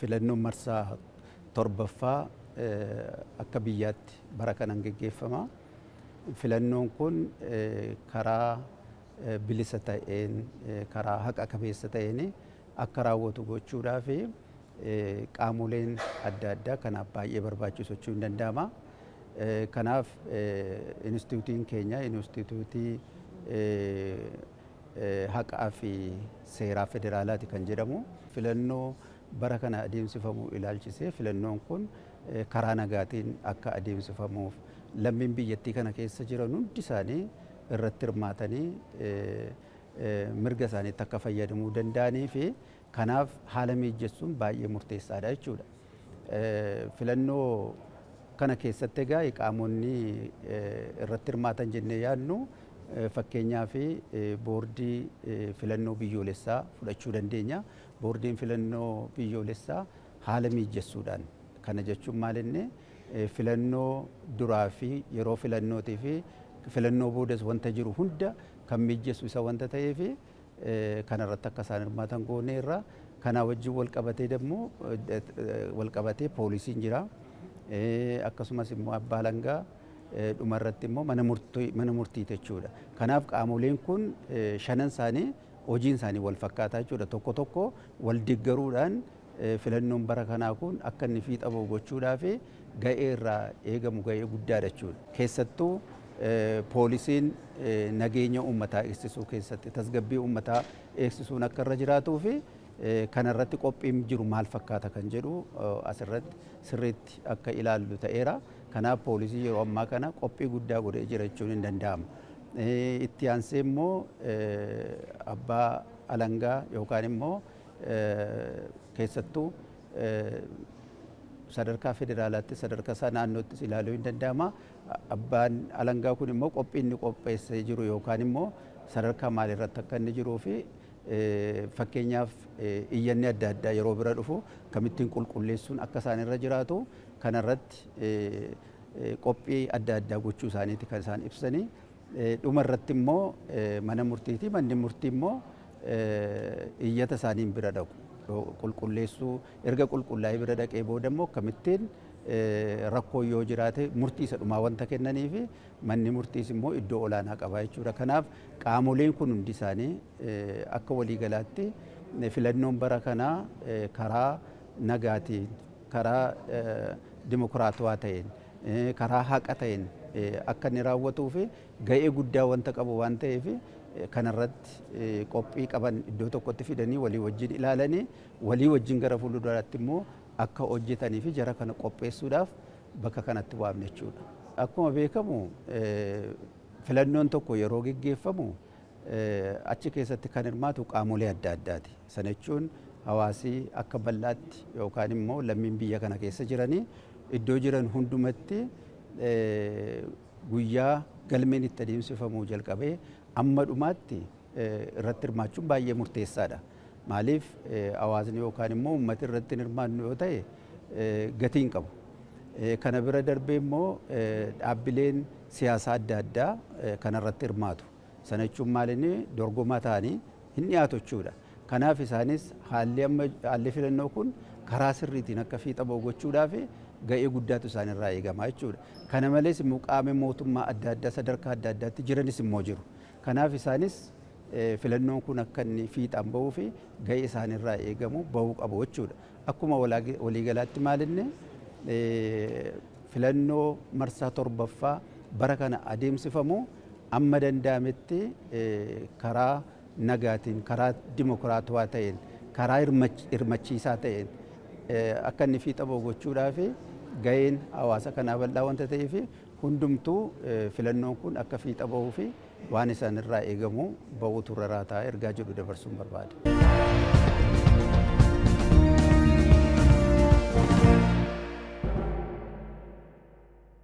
Filannoon marsaa torbaffaa akka biyyaatti bara kanaan geggeeffama. Filannoon kun karaa bilisa ta'een, karaa haqa qabeessa ta'een akka raawwatu gochuudhaaf qaamoleen adda addaa kanaaf baay'ee barbaachisu jechuun ni danda'ama. Kanaaf instituutiin keenya instituutii haqaa fi seeraa federaalaati kan jedhamu. Filannoo bara kana adeemsifamu ilaalchisee filannoon kun karaa nagaatiin akka adeemsifamuuf lammiin biyyattii kana keessa jiran hundi isaanii irratti hirmaatanii mirga isaaniitti akka fayyadamuu danda'anii fi kanaaf haala mijeessuun baay'ee murteessaadha jechuudha. Filannoo kana keessatti egaa qaamonni irratti hirmaatan jennee yaadnu fakkeenyaaf boordii filannoo biyyoolessaa fudhachuu dandeenya. Boordiin filannoo biyyoolessaa haala mijeessuudhaan kana jechuun maalinni filannoo duraa fi yeroo filannootii fi filannoo boodas wanta jiru hunda kan mijeessu isa wanta ta'eef kanarratti akka isaan hirmaatan gooneerra. Kanaa wajjin walqabatee poolisiin jira. Akkasumas immoo abbaa alangaa dhumarratti immoo mana murtii jechuudha. Kanaaf qaamoleen kun shanan isaanii hojiin isaanii wal fakkaataa jechuudha. Tokko tokko wal deeggaruudhaan filannoon bara kanaa kun akka inni fiixa ba'u gochuudhaaf ga'ee irraa eegamu ga'ee guddaadha jechuudha. Keessattuu poolisiin nageenya uummataa eegsisuu keessatti tasgabbii uummataa eegsisuun akka irra jiraatuu fi kanarratti qophiin jiru maal fakkaata kan jedhu asirratti sirriitti akka ilaallu ta'eera. Kanaaf poolisii yeroo ammaa kana qophii guddaa godhee jira jechuun ni danda'ama. Itti aansee immoo abbaa alangaa yookaan immoo keessattuu sadarkaa federaalaatti sadarkaa naannoottis ilaaluu ni danda'ama. Abbaan alangaa kun immoo qophii inni qopheessee jiru yookaan immoo sadarkaa maalirratti akka inni jiruu fi fakkeenyaaf iyyanni adda addaa yeroo bira dhufu kamittiin qulqulleessuun akka isaan irra jiraatu kanarratti qophii adda addaa gochuu isaaniiti kan isaan ibsanii. Dhuma irratti immoo mana murtiiti. Manni murtii immoo iyyata isaaniin bira dhaqu qulqulleessuu erga qulqullaa'ee bira dhaqee booda immoo kamittiin rakkoo yoo jiraate murtii isa dhumaa wanta kennaniif manni murtiis immoo iddoo olaanaa qaba jechuudha. Kanaaf qaamoleen kun hundi isaanii akka waliigalaatti filannoon bara kanaa karaa nagaatiin, karaa dimokiraatawaa ta'een, karaa haqa ta'een akka inni raawwatuu fi ga'ee guddaa wanta qabu waan ta'eef kanarratti qophii qaban iddoo tokkotti fidanii walii wajjin ilaalanii walii wajjin gara fuulduraatti immoo akka hojjetanii fi jara kana qopheessuudhaaf bakka kanatti waamne jechuudha. Akkuma beekamu filannoon tokko yeroo geggeeffamu achi keessatti kan hirmaatu qaamolee adda addaati. Sana jechuun hawaasii akka bal'aatti yookaan immoo lammiin biyya kana keessa jiranii iddoo jiran hundumatti guyyaa galmeen itti adeemsifamuu jalqabee amma dhumaatti irratti hirmaachuun baay'ee murteessaadha. Maaliif hawaasni yookaan immoo uummati irratti hirmaannu yoo ta'e gatiin qabu. Kana bira darbee immoo dhaabbileen siyaasaa adda addaa kanarratti hirmaatu. Sana jechuun maalinni dorgomaa ta'anii hin dhiyaatu jechuudha. Kanaaf isaanis haalli filannoo kun karaa sirriitiin akka fiixa ba'u gochuudhaaf ga'ee guddaatu isaanirraa eegama jechuudha. Kana malees immoo qaama mootummaa adda addaa sadarkaa adda addaatti jiranis immoo jiru. Kanaaf isaanis filannoon kun akka inni fiixaan ba'uu fi ga'ee isaanirraa eegamu ba'uu qabu jechuudha. Akkuma waliigalaatti maalinni filannoo marsaa torbaffaa bara kana adeemsifamu amma danda'ametti karaa nagaatiin, karaa dimokiraatawaa ta'een, karaa hirmachiisaa ta'een akka inni fiixa ba'u gochuudhaaf ga'een hawaasa kanaa bal'aa wanta ta'eef hundumtuu filannoon kun akka fiixa ba'uu fi waan isaan irraa eegamu ba'uutu irra taa'ee ergaa jedhu dabarsuun barbaada.